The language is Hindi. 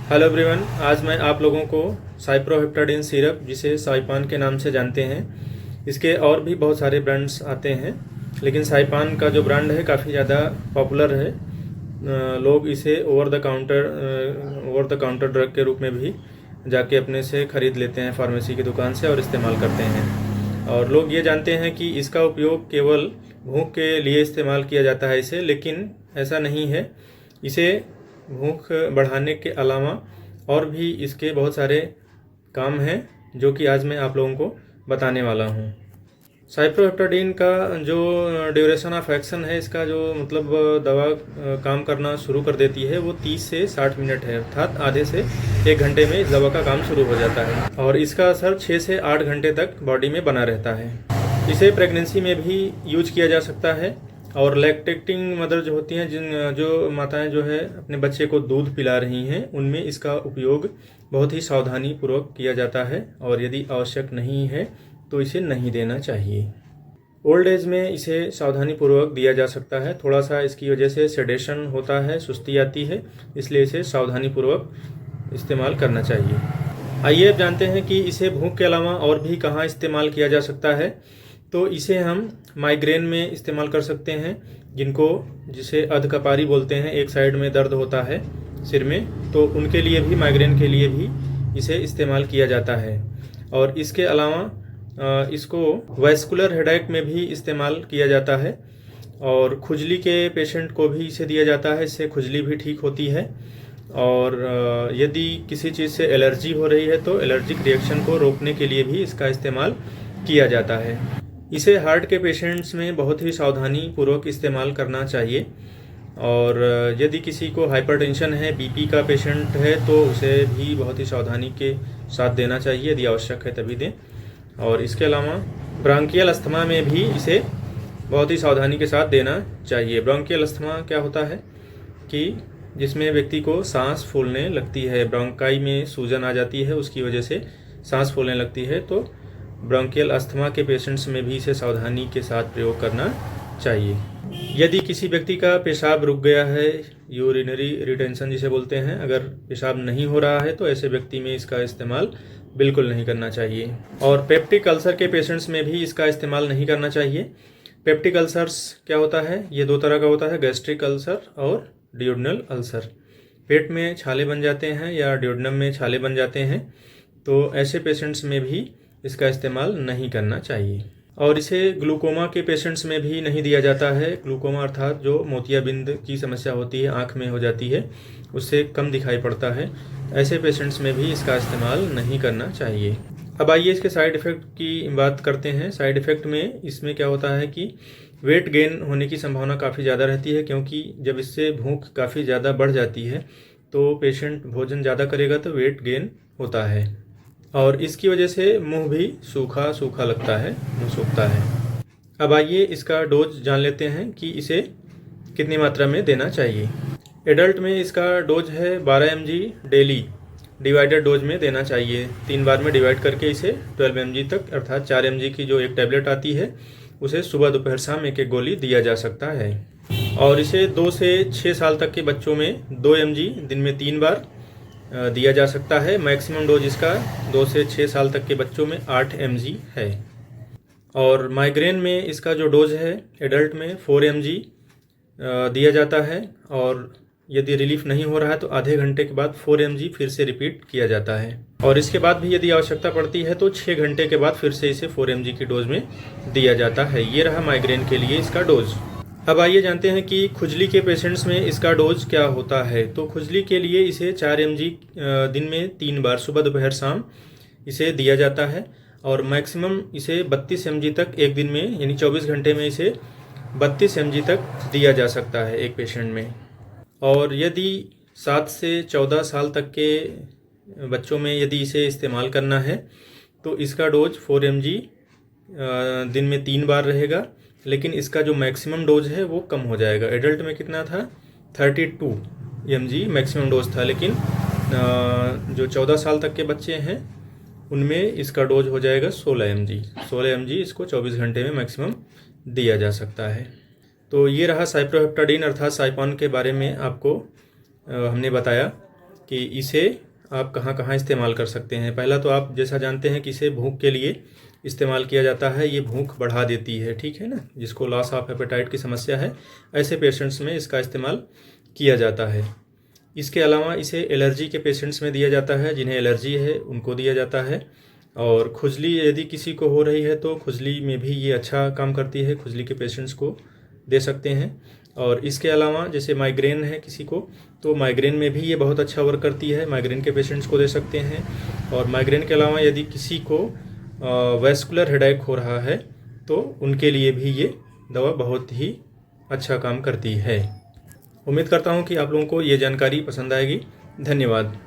हेलो एवरीवन, आज मैं आप लोगों को साइप्रोहेप्टाडिन सिरप, जिसे साइपान के नाम से जानते हैं, इसके और भी बहुत सारे ब्रांड्स आते हैं, लेकिन साइपान का जो ब्रांड है काफ़ी ज़्यादा पॉपुलर है। लोग इसे ओवर द काउंटर ड्रग के रूप में भी जाके अपने से ख़रीद लेते हैं फार्मेसी की दुकान से और इस्तेमाल करते हैं। और लोग ये जानते हैं कि इसका उपयोग केवल भूख के लिए इस्तेमाल किया जाता है इसे, लेकिन ऐसा नहीं है। इसे भूख बढ़ाने के अलावा और भी इसके बहुत सारे काम हैं, जो कि आज मैं आप लोगों को बताने वाला हूँ। साइप्रोहेप्टाडिन का जो ड्यूरेशन ऑफ एक्शन है, इसका जो मतलब दवा काम करना शुरू कर देती है, वो 30 से 60 मिनट है, अर्थात आधे से 1 घंटे में इस दवा का काम शुरू हो जाता है और इसका असर 6 से 8 घंटे तक बॉडी में बना रहता है। इसे प्रेगनेंसी में भी यूज किया जा सकता है और लैक्टेटिंग मदर जो होती हैं, जो माताएं जो है अपने बच्चे को दूध पिला रही हैं, उनमें इसका उपयोग बहुत ही सावधानी पूर्वक किया जाता है और यदि आवश्यक नहीं है तो इसे नहीं देना चाहिए। ओल्ड एज में इसे सावधानी पूर्वक दिया जा सकता है। थोड़ा सा इसकी वजह से सेडेशन होता है, सुस्ती आती है, इसलिए इसे सावधानी पूर्वक इस्तेमाल करना चाहिए। आइए अब जानते हैं कि इसे भूख के अलावा और भी कहाँ इस्तेमाल किया जा सकता है। तो इसे हम माइग्रेन में इस्तेमाल कर सकते हैं, जिसे अधकपारी बोलते हैं, एक साइड में दर्द होता है सिर में, तो उनके लिए भी, माइग्रेन के लिए भी इसे इस्तेमाल किया जाता है। और इसके अलावा इसको वैस्कुलर हेडेक में भी इस्तेमाल किया जाता है और खुजली के पेशेंट को भी इसे दिया जाता है। इससे खुजली भी ठीक होती है और यदि किसी चीज़ से एलर्जी हो रही है तो एलर्जिक रिएक्शन को रोकने के लिए भी इसका इस्तेमाल किया जाता है। इसे हार्ट के पेशेंट्स में बहुत ही सावधानी पूर्वक इस्तेमाल करना चाहिए और यदि किसी को हाइपरटेंशन है, बीपी का पेशेंट है, तो उसे भी बहुत ही सावधानी के साथ देना चाहिए, यदि आवश्यक है तभी दें। और इसके अलावा ब्रांकियल अस्थमा में भी इसे बहुत ही सावधानी के साथ देना चाहिए। ब्रांकियल अस्थमा क्या होता है कि जिसमें व्यक्ति को सांस फूलने लगती है, ब्रोंकाई में सूजन आ जाती है, उसकी वजह से सांस फूलने लगती है, तो ब्रोंकियल अस्थमा के पेशेंट्स में भी इसे सावधानी के साथ प्रयोग करना चाहिए। यदि किसी व्यक्ति का पेशाब रुक गया है, यूरिनरी रिटेंशन जिसे बोलते हैं, अगर पेशाब नहीं हो रहा है तो ऐसे व्यक्ति में इसका इस्तेमाल बिल्कुल नहीं करना चाहिए। और पेप्टिक अल्सर के पेशेंट्स में भी इसका इस्तेमाल नहीं करना चाहिए। पेप्टिक अल्सर्स क्या होता है? ये 2 तरह का होता है, गैस्ट्रिक अल्सर और ड्यूडेनल अल्सर। पेट में छाले बन जाते हैं या ड्यूडेनम में छाले बन जाते हैं, तो ऐसे पेशेंट्स में भी इसका इस्तेमाल नहीं करना चाहिए। और इसे ग्लूकोमा के पेशेंट्स में भी नहीं दिया जाता है। ग्लूकोमा अर्थात जो मोतियाबिंद की समस्या होती है, आँख में हो जाती है, उससे कम दिखाई पड़ता है, ऐसे पेशेंट्स में भी इसका इस्तेमाल नहीं करना चाहिए। अब आइए इसके साइड इफ़ेक्ट की बात करते हैं। साइड इफ़ेक्ट में इसमें क्या होता है कि वेट गेन होने की संभावना काफ़ी ज़्यादा रहती है, क्योंकि जब इससे भूख काफ़ी ज़्यादा बढ़ जाती है तो पेशेंट भोजन ज़्यादा करेगा तो वेट गेन होता है और इसकी वजह से मुंह भी सूखा सूखा लगता है, मुंह सूखता है। अब आइए इसका डोज जान लेते हैं कि इसे कितनी मात्रा में देना चाहिए। एडल्ट में इसका डोज है 12 mg डेली डिवाइडेड डोज में देना चाहिए। 3 बार में डिवाइड करके इसे 12 mg तक, अर्थात 4 mg की जो एक टैबलेट आती है, उसे सुबह दोपहर शाम एक गोली दिया जा सकता है। और इसे 2 से 6 साल तक के बच्चों में 2 mg दिन में 3 बार दिया जा सकता है। मैक्सिमम डोज इसका 2 से 6 साल तक के बच्चों में 8 mg है। और माइग्रेन में इसका जो डोज है एडल्ट में 4 mg दिया जाता है और यदि रिलीफ नहीं हो रहा है तो आधे घंटे के बाद 4 mg फिर से रिपीट किया जाता है और इसके बाद भी यदि आवश्यकता पड़ती है तो 6 घंटे के बाद फिर से इसे 4 mg की डोज में दिया जाता है। ये रहा माइग्रेन के लिए इसका डोज। अब आइए जानते हैं कि खुजली के पेशेंट्स में इसका डोज क्या होता है। तो खुजली के लिए इसे 4 mg दिन में 3 बार, सुबह दोपहर शाम, इसे दिया जाता है और मैक्सिमम इसे 32 mg तक एक दिन में, यानी 24 घंटे में इसे 32 mg तक दिया जा सकता है एक पेशेंट में। और यदि 7 से 14 साल तक के बच्चों में यदि इसे इस्तेमाल करना है तो इसका डोज 4 mg दिन में 3 बार रहेगा, लेकिन इसका जो मैक्सिमम डोज है वो कम हो जाएगा। एडल्ट में कितना था? 32 mg मैक्सिमम डोज था, लेकिन जो 14 साल तक के बच्चे हैं उनमें इसका डोज हो जाएगा 16 mg। 16 mg इसको 24 घंटे में मैक्सिमम दिया जा सकता है। तो ये रहा साइप्रोहेप्टाडिन अर्थात साइपान के बारे में आपको हमने बताया कि इसे आप कहाँ कहाँ इस्तेमाल कर सकते हैं। पहला तो आप जैसा जानते हैं कि इसे भूख के लिए इस्तेमाल किया जाता है, ये भूख बढ़ा देती है, ठीक है ना, जिसको लॉस ऑफ एपेटाइट की समस्या है, ऐसे पेशेंट्स में इसका इस्तेमाल किया जाता है। इसके अलावा इसे एलर्जी के पेशेंट्स में दिया जाता है, जिन्हें एलर्जी है उनको दिया जाता है। और खुजली यदि किसी को हो रही है तो खुजली में भी ये अच्छा काम करती है, खुजली के पेशेंट्स को दे सकते हैं। और इसके अलावा जैसे माइग्रेन है किसी को, तो माइग्रेन में भी ये बहुत अच्छा वर्क करती है, माइग्रेन के पेशेंट्स को दे सकते हैं। और माइग्रेन के अलावा यदि किसी को वैस्कुलर हेडेक हो रहा है तो उनके लिए भी ये दवा बहुत ही अच्छा काम करती है। उम्मीद करता हूँ कि आप लोगों को ये जानकारी पसंद आएगी। धन्यवाद।